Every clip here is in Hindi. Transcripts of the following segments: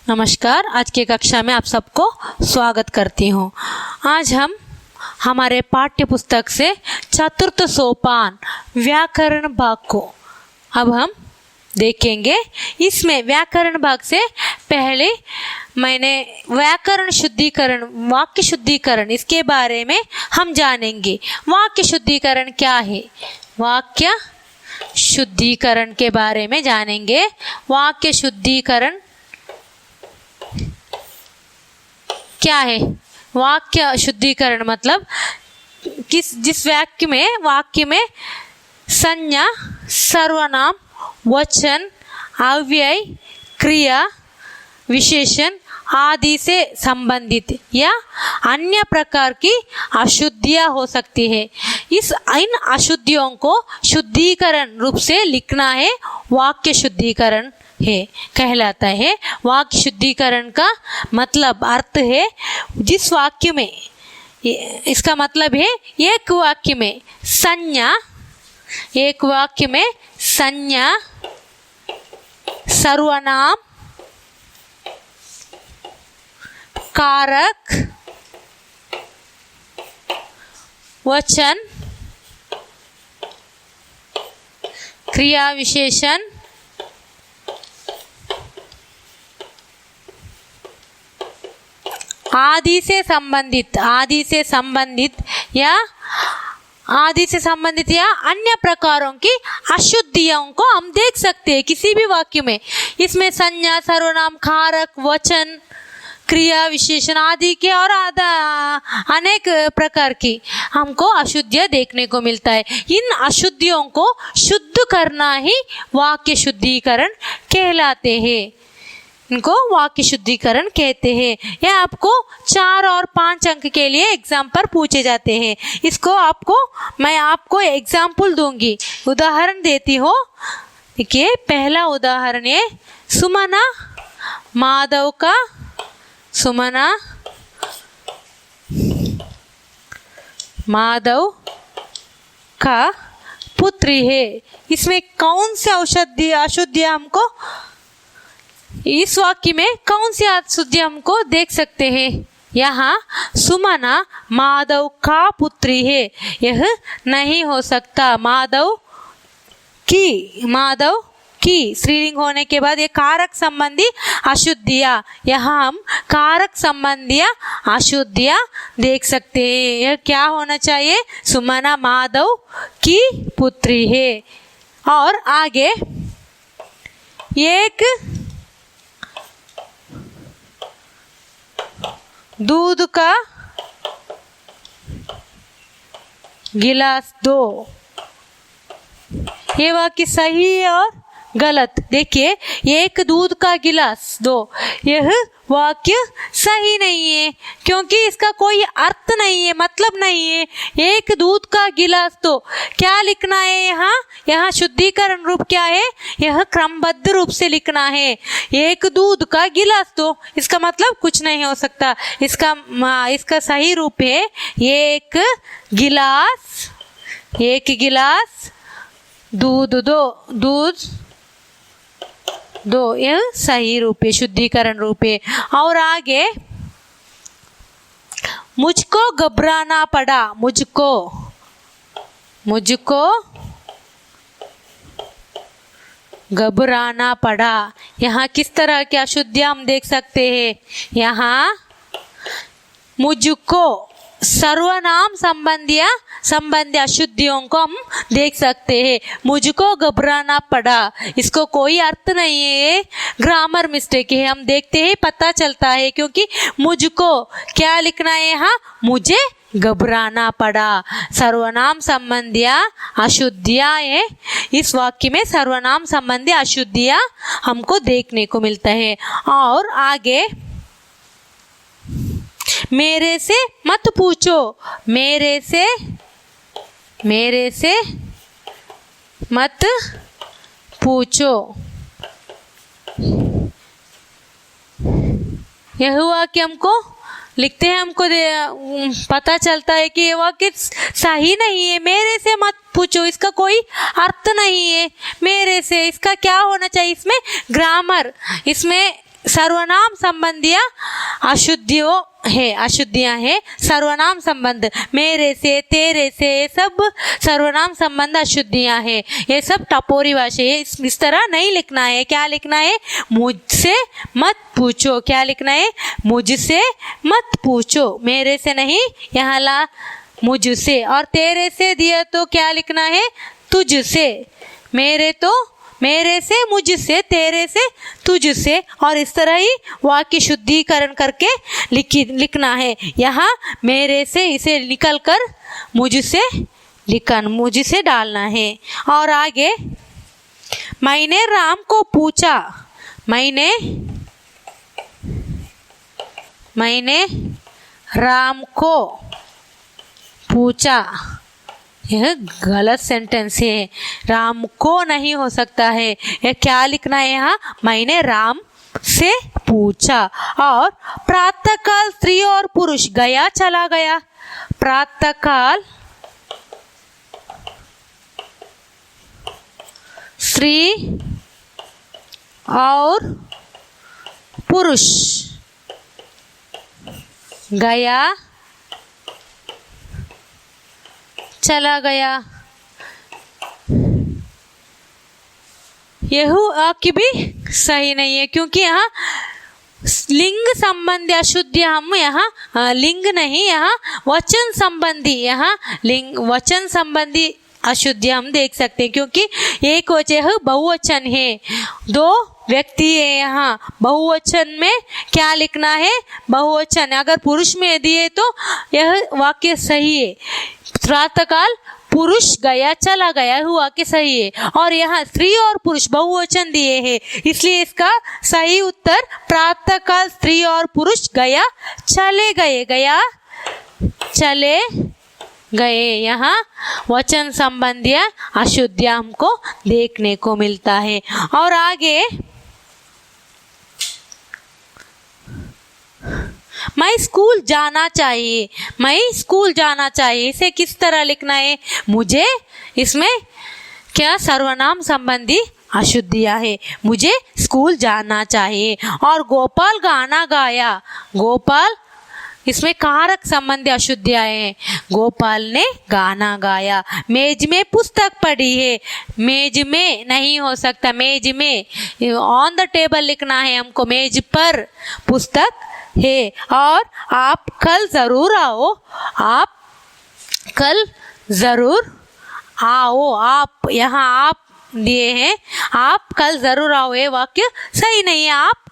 नमस्कार। आज की कक्षा में आप सबको स्वागत करती हूँ। आज हम हमारे पाठ्य पुस्तक से चतुर्थ सोपान व्याकरण भाग को अब हम देखेंगे। इसमें व्याकरण भाग से पहले मैंने व्याकरण शुद्धिकरण, वाक्य शुद्धिकरण, इसके बारे में हम जानेंगे। वाक्य शुद्धिकरण क्या है, वाक्य शुद्धिकरण के बारे में जानेंगे। वाक्य शुद्धिकरण क्या है? वाक्य शुद्धिकरण मतलब जिस वाक्य में संज्ञा, सर्वनाम, वचन, अव्यय, क्रिया, विशेषण आदि से संबंधित या अन्य प्रकार की अशुद्धियां हो सकती है। इन अशुद्धियों को शुद्धिकरण रूप से लिखना है, वाक्य शुद्धिकरण है कहलाता है। वाक्य शुद्धिकरण का मतलब अर्थ है जिस वाक्य में, इसका मतलब है एक वाक्य में संज्ञा, सर्वनाम, कारक, वचन, क्रिया विशेषण आदि से संबंधित या अन्य प्रकारों की अशुद्धियों को हम देख सकते हैं किसी भी वाक्य में। इसमें संज्ञा, सर्वनाम, कारक, वचन, क्रिया विशेषण आदि के और अनेक प्रकार की हमको अशुद्धियां देखने को मिलता है। इन अशुद्धियों को शुद्ध करना ही वाक्य शुद्धिकरण कहलाते हैं। इनको वाक्य शुद्धिकरण कहते हैं। यह आपको 4 और 5 अंक के लिए एग्जाम पर पूछे जाते हैं। मैं आपको एग्जाम्पल दूंगी, उदाहरण देती हूँ। देखिए, पहला उदाहरण है सुमना माधव का पुत्री है। इसमें कौन सी अशुद्धियां हमको, इस वाक्य में कौन सी अशुद्धि हमको देख सकते हैं? यहाँ सुमना माधव का पुत्री है, यह नहीं हो सकता। माधव की स्त्रीलिंग होने के बाद ये कारक संबंधी अशुद्धियां, यहाँ हम कारक संबंधी अशुद्धियां देख सकते हैं। यह क्या होना चाहिए? सुमना माधव की पुत्री है। और आगे एक दूध का गिलास दो, ये वाक्य सही है और गलत। देखिए, एक दूध का गिलास दो, यह वाक्य सही नहीं है क्योंकि इसका कोई अर्थ नहीं है, मतलब नहीं है। एक दूध का गिलास दो, क्या लिखना है यहाँ शुद्धिकरण रूप क्या है? यह क्रमबद्ध रूप से लिखना है। एक दूध का गिलास दो, इसका मतलब कुछ नहीं हो सकता। इसका सही रूप है एक गिलास दूध दो, यह सही रूप है, शुद्धिकरण रूप है। और आगे मुझको घबराना पड़ा, मुझको घबराना पड़ा, यहाँ किस तरह की अशुद्धियां हम देख सकते हैं? यहाँ मुझको सर्वनाम संबंधी अशुद्धियों को हम देख सकते हैं। मुझको घबराना पड़ा, इसको कोई अर्थ नहीं है, ग्रामर मिस्टेक है। हम देखते हैं, पता चलता है, क्योंकि मुझको क्या लिखना है यहाँ? मुझे घबराना पड़ा। सर्वनाम संबंधी अशुद्धियां है। इस वाक्य में सर्वनाम संबंधी अशुद्धियां हमको देखने को मिलता है। और आगे मेरे से मत पूछो, मेरे से मत पूछो, यह वाक्य हमको लिखते हैं, हमको पता चलता है कि ये वाक्य सही नहीं है। मेरे से मत पूछो, इसका कोई अर्थ नहीं है। मेरे से, इसका क्या होना चाहिए? इसमें ग्रामर, इसमें सर्वनाम संबंधियां अशुद्धियां है। सर्वनाम संबंध मेरे से, तेरे से, ये सब सर्वनाम संबंध अशुद्धियां है। ये सब टपोरी भाषा है। इस तरह नहीं लिखना है। क्या लिखना है? मुझसे मत पूछो। क्या लिखना है? मुझसे मत पूछो। मेरे से नहीं, यहाँ ला मुझसे। और तेरे से दिया तो क्या लिखना है? तुझसे। मेरे से, मुझसे, तेरे से, तुझसे। और इस तरह ही वाक्य शुद्धिकरण करके लिखना है। यहाँ मेरे से इसे निकल कर मुझसे डालना है। और आगे मैंने राम को पूछा। मैंने राम को पूछा। यह गलत सेंटेंस है। राम को नहीं हो सकता है। यह क्या लिखना है यहाँ? मैंने राम से पूछा। और प्रातःकाल स्त्री और पुरुष गया चला गया। प्रातःकाल स्त्री और पुरुष गया चला गया। यह वाक्य भी सही नहीं है, क्योंकि यहाँ लिंग संबंधी अशुद्धि हम यहाँ लिंग नहीं, यहाँ वचन संबंधी, यहाँ लिंग वचन संबंधी अशुद्धि हम देख सकते हैं, क्योंकि एक वचन बहुवचन है, दो व्यक्ति है। यहाँ बहुवचन में क्या लिखना है? बहुवचन। अगर पुरुष में दिए तो यह वाक्य सही है। प्रातःकाल पुरुष गया चला गया हुआ कि सही है। और यहाँ स्त्री और पुरुष बहुवचन दिए हैं, इसलिए इसका सही उत्तर प्रातःकाल स्त्री और पुरुष गया चले गए। गया चले गए। यहाँ वचन संबंधियां अशुद्धियां हमको देखने को मिलता है। और आगे मैं स्कूल जाना चाहिए। मैं स्कूल जाना चाहिए, इसे किस तरह लिखना है? मुझे, इसमें क्या सर्वनाम संबंधी अशुद्धियां है। मुझे स्कूल जाना चाहिए। और गोपाल गाना गाया। गोपाल, इसमें कारक संबंधी अशुद्धियां हैं। गोपाल ने गाना गाया। मेज में पुस्तक पढ़ी है। मेज में नहीं हो सकता, मेज में, ऑन द टेबल लिखना है हमको। मेज पर पुस्तक है। और आप कल जरूर आओ। आप कल जरूर आओ। आप, यहाँ आप दिए हैं, आप कल जरूर आओ। ये वाक्य सही नहीं है। आप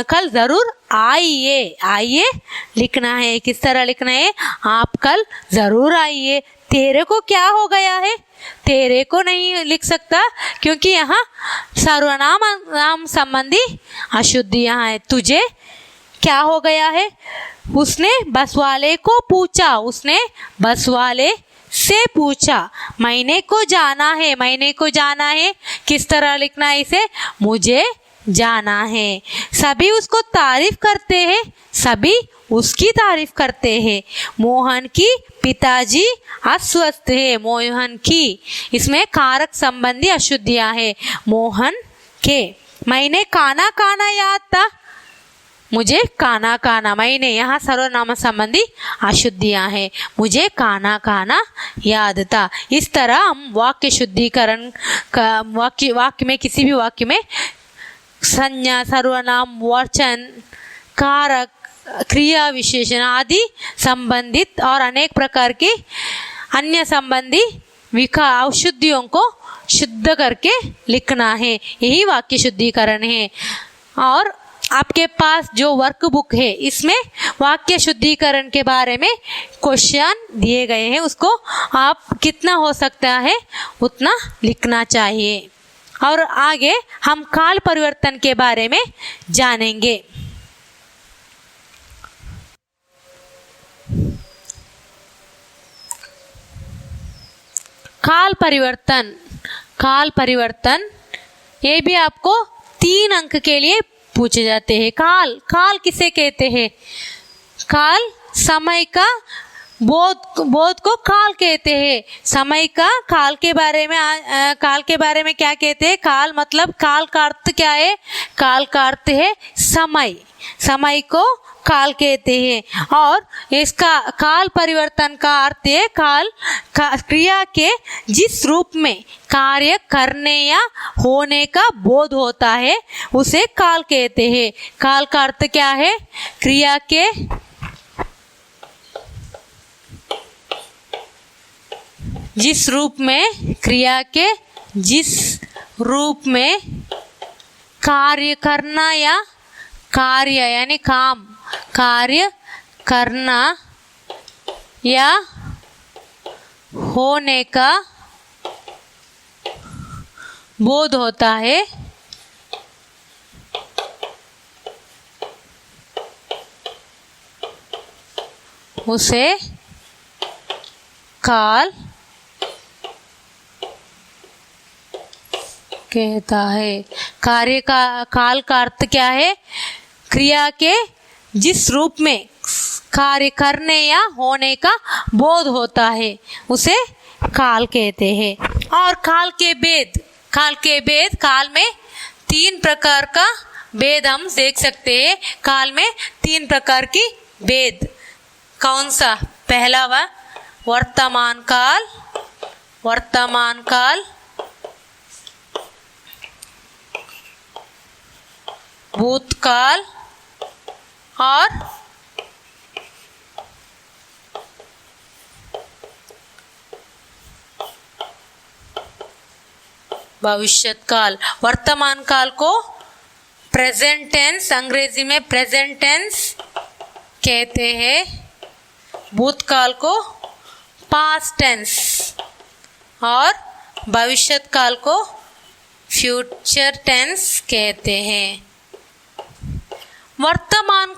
कल जरूर आइए लिखना है। किस तरह लिखना है? आप कल जरूर आइए। तेरे को क्या हो गया है? तेरे को नहीं लिख सकता, क्योंकि यहाँ सर्वनाम संबंधी अशुद्धियां है। तुझे क्या हो गया है? उसने बस वाले को पूछा। उसने बस वाले से पूछा। मैंने को जाना है। मैंने को जाना है किस तरह लिखना है इसे? मुझे जाना है। सभी उसको तारीफ करते हैं। सभी उसकी तारीफ करते हैं। मोहन की पिताजी अस्वस्थ है। मोहन की, इसमें कारक संबंधी अशुद्धियां है। मोहन के। मैंने खाना खाना याद था। मुझे खाना खाना। मैंने, यहाँ सर्वनाम संबंधी अशुद्धियां हैं। मुझे खाना खाना याद था। इस तरह हम वाक्य शुद्धिकरण का वाक्य में, किसी भी वाक्य में संज्ञा, सर्वनाम, वचन, कारक, क्रिया विशेषण आदि संबंधित और अनेक प्रकार के अन्य संबंधी अशुद्धियों को शुद्ध करके लिखना है। यही वाक्य शुद्धिकरण है। और आपके पास जो वर्कबुक है, इसमें वाक्य शुद्धिकरण के बारे में क्वेश्चन दिए गए हैं। उसको आप कितना हो सकता है उतना लिखना चाहिए। और आगे हम काल परिवर्तन के बारे में जानेंगे। काल परिवर्तन ये भी आपको 3 अंक के लिए पूछे जाते हैं। काल किसे कहते हैं? काल समय का बोध को काल कहते हैं। समय का काल के बारे में क्या कहते हैं? काल मतलब काल का अर्थ क्या है? काल का अर्थ है समय। समय को काल कहते हैं। और इसका काल परिवर्तन का अर्थ है काल क्रिया के जिस रूप में कार्य करने या होने का बोध होता है उसे काल कहते हैं। काल का अर्थ क्या है? क्रिया के जिस रूप में, क्रिया के जिस रूप में कार्य करना या कार्य यानी काम, कार्य करना या होने का बोध होता है उसे काल कहता है। कार्य का काल का अर्थ क्या है? क्रिया के जिस रूप में कार्य करने या होने का बोध होता है उसे काल कहते हैं। और काल के भेद, काल में 3 प्रकार का भेद हम देख सकते हैं। काल में 3 प्रकार की भेद कौन सा? पहला वर्तमान काल, भूतकाल और भविष्यत काल। वर्तमान काल को प्रेजेंट टेंस, अंग्रेजी में प्रेजेंट टेंस कहते हैं। भूतकाल को पास्ट टेंस और भविष्यत काल को फ्यूचर टेंस कहते हैं। वर्तमान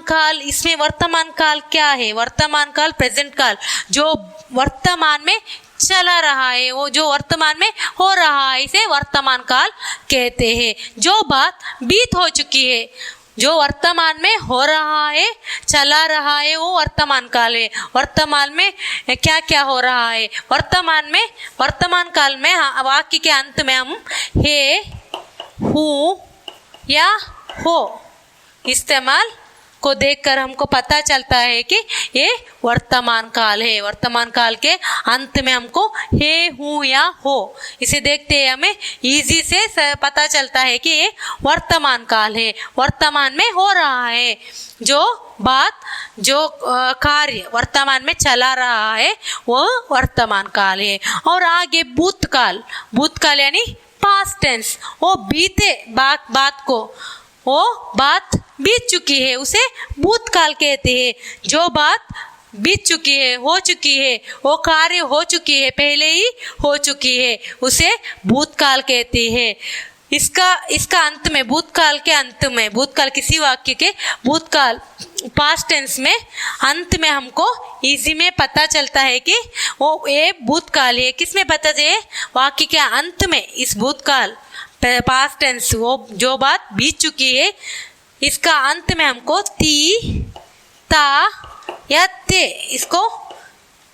काल, इसमें वर्तमान काल क्या है? वर्तमान काल प्रेजेंट काल, जो वर्तमान में चला रहा है, वो जो वर्तमान में हो रहा है इसे वर्तमान काल कहते हैं। जो बात बीत हो चुकी है, जो वर्तमान में हो रहा है, चला रहा है, वो वर्तमान काल है। वर्तमान में क्या क्या हो रहा है? वर्तमान काल में वाक्य के अंत में हम है, हूँ या हो इस्तेमाल को देखकर हमको पता चलता है कि ये वर्तमान काल है। वर्तमान काल के अंत में हमको है, हूँ या हो इसे देखते हैं हमें इजी से पता चलता है कि ये वर्तमान काल है। वर्तमान में हो रहा है जो बात, जो कार्य वर्तमान में चला रहा है वो वर्तमान काल है। और आगे भूतकाल यानी पास्ट टेंस, वो बीते बात को, वो बात बीत चुकी है उसे भूतकाल कहते हैं। जो बात बीत चुकी है, हो चुकी है, वो कार्य हो चुकी है, पहले ही हो चुकी है, उसे भूतकाल कहते हैं। इसका अंत में, भूतकाल के अंत में, भूतकाल किसी वाक्य के भूतकाल पास्ट टेंस में अंत में हमको इजी में पता चलता है कि वो ये भूतकाल है। किसमें पता चले? वाक्य के अंत में इस भूतकाल पास्ट टेंस, वो जो बात बीत चुकी है, इसका अंत में हमको ती, ता या ते इसको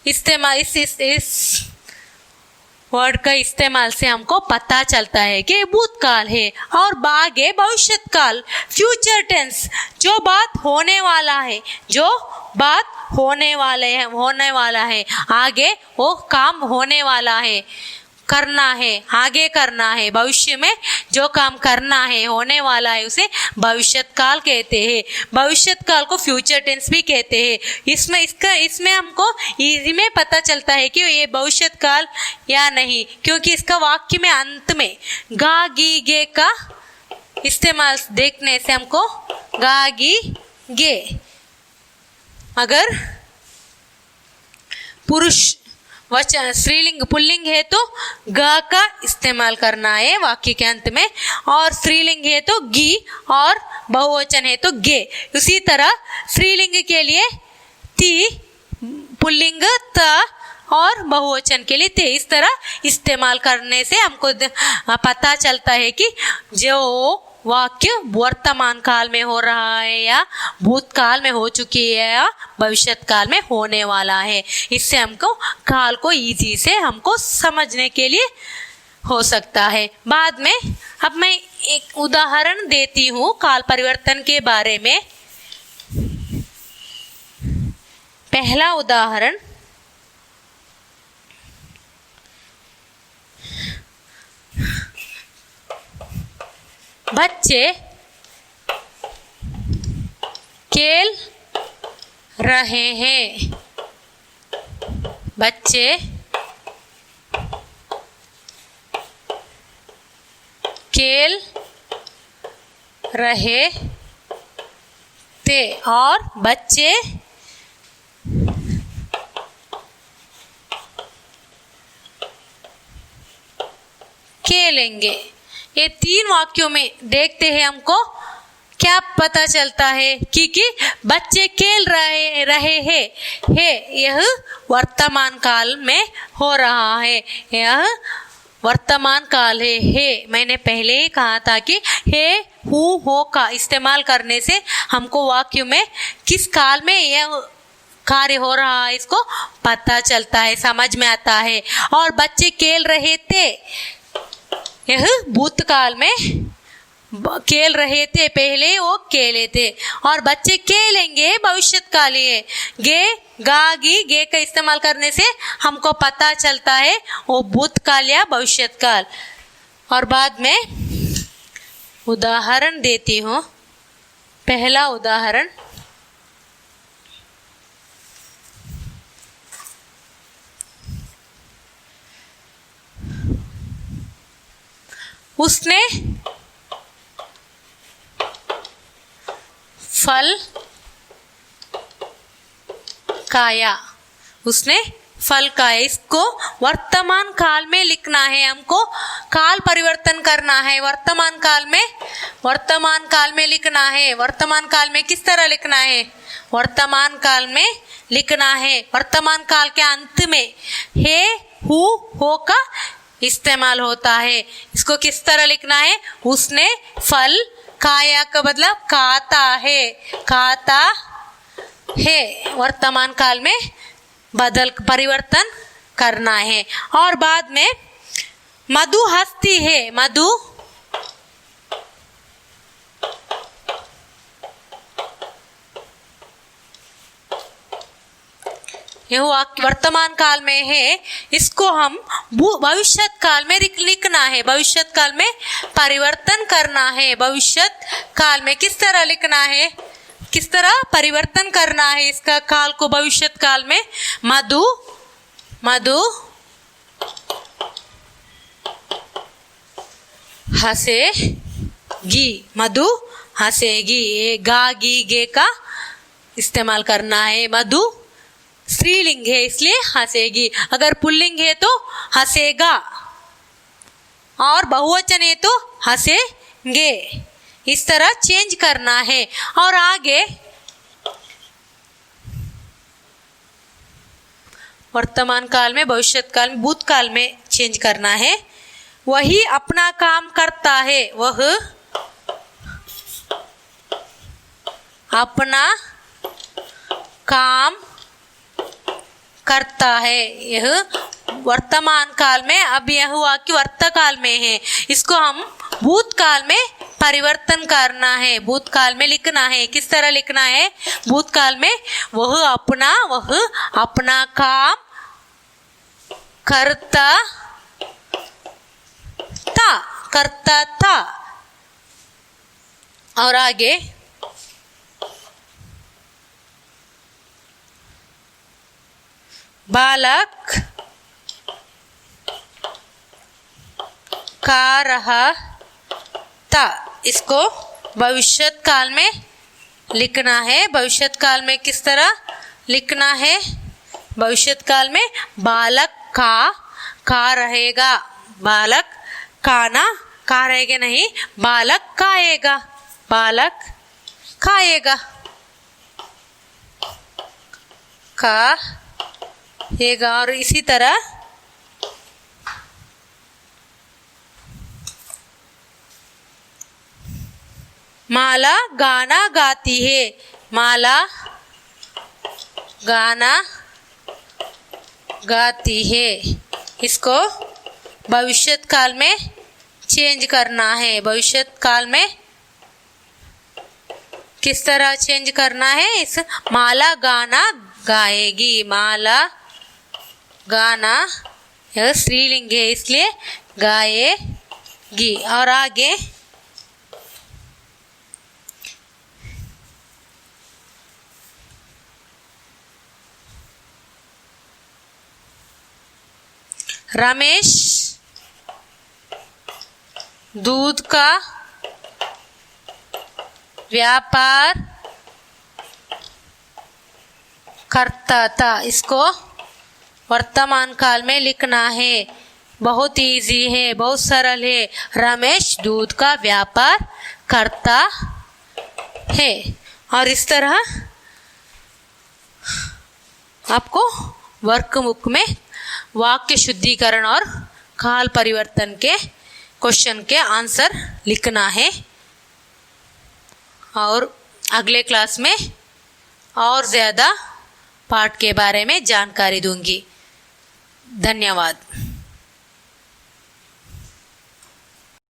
इस्तेमाल, इस वर्ड का इस्तेमाल से हमको पता चलता है कि भूतकाल है। और आगे भविष्यत काल, फ्यूचर टेंस, जो बात होने वाला है, होने वाला है, आगे वो काम होने वाला है, करना है, आगे करना है, भविष्य में जो काम करना है, होने वाला है, उसे भविष्यत काल कहते हैं। भविष्यत काल को फ्यूचर टेंस भी कहते हैं। इसमें हमको इजी में पता चलता है कि ये भविष्यत काल या नहीं, क्योंकि इसका वाक्य में अंत में गा, गी, गे का इस्तेमाल देखने से हमको गा, गी, गे, अगर पुरुष वचन स्त्रीलिंग पुल्लिंग है तो ग का इस्तेमाल करना है वाक्य के अंत में, और स्त्रीलिंग है तो गी और बहुवचन है तो गे। उसी तरह स्त्रीलिंग के लिए ती, पुल्लिंग त और बहुवचन के लिए ते, इस तरह इस्तेमाल करने से हमको पता चलता है कि जो वाक्य वर्तमान काल में हो रहा है या भूतकाल में हो चुकी है या भविष्य काल में होने वाला है। इससे हमको काल को इजी से हमको समझने के लिए हो सकता है। बाद में अब मैं एक उदाहरण देती हूँ काल परिवर्तन के बारे में। पहला उदाहरण, बच्चे खेल रहे हैं। बच्चे खेल रहे थे और बच्चे खेलेंगे। ये तीन वाक्यों में देखते हैं हमको क्या पता चलता है कि बच्चे खेल रहे हैं यह वर्तमान काल में हो रहा है। यह वर्तमान काल है। मैंने पहले ही कहा था कि है हु हो का इस्तेमाल करने से हमको वाक्य में किस काल में यह कार्य हो रहा है इसको पता चलता है, समझ में आता है। और बच्चे खेल रहे थे, यह भूतकाल में खेल रहे थे, पहले वो खेले थे। और बच्चे खेलेंगे भविष्य काल है। गे गा गी गे का इस्तेमाल करने से हमको पता चलता है वो भूतकाल या भविष्य काल। और बाद में उदाहरण देती हूँ। पहला उदाहरण, उसने फल खाया। उसने फल खाया। इसको वर्तमान काल में लिखना है, हमको काल परिवर्तन करना है। वर्तमान काल में लिखना है। वर्तमान काल में किस तरह लिखना है? वर्तमान काल में लिखना है। वर्तमान काल के अंत में है हु हो का इस्तेमाल होता है। इसको किस तरह लिखना है? उसने फल खाया का मतलब खाता है। खाता है वर्तमान काल में परिवर्तन करना है। और बाद में मधु हंसती है। मधु यह वर्तमान काल में है। इसको हम भविष्य काल में लिखना है। भविष्य काल में परिवर्तन करना है। भविष्य काल में किस तरह लिखना है? किस तरह परिवर्तन करना है इसका काल को भविष्य काल में? मधु हंसेगी। मधु हंसेगी। ये गा गी गे का इस्तेमाल करना है। मधु स्त्रीलिंग है इसलिए हंसेगी। अगर पुल्लिंग है तो हंसेगा और बहुवचन है तो हंसेंगे। इस तरह चेंज करना है। और आगे वर्तमान काल में भविष्य काल में भूतकाल में चेंज करना है। वही अपना काम करता है। वह अपना काम करता है। यह वर्तमान काल में, अब यह वाक्य वर्तकाल में है। इसको हम भूतकाल में परिवर्तन करना है। भूतकाल में लिखना है। किस तरह लिखना है? भूतकाल में वह अपना काम करता था। और आगे बालक खा रहा था। इसको भविष्य काल में लिखना है। भविष्य काल में किस तरह लिखना है? भविष्य काल में बालक खा रहेगा। बालक खाना खा रहेगा नहीं, बालक खाएगा। बालक खाएगा। खाएगा। और इसी तरह माला गाना गाती है, माला गाना गाती है। इसको भविष्यत काल में चेंज करना है। भविष्यत काल में किस तरह चेंज करना है? इस माला गाना गाएगी, माला गाना यह स्त्रीलिंग है इसलिए गाएगी। और आगे रमेश दूध का व्यापार करता था। इसको वर्तमान काल में लिखना है। बहुत इजी है, बहुत सरल है। रमेश दूध का व्यापार करता है। और इस तरह आपको वर्कबुक में वाक्य शुद्धिकरण और काल परिवर्तन के क्वेश्चन के आंसर लिखना है। और अगले क्लास में और ज़्यादा पाठ के बारे में जानकारी दूंगी। धन्यवाद।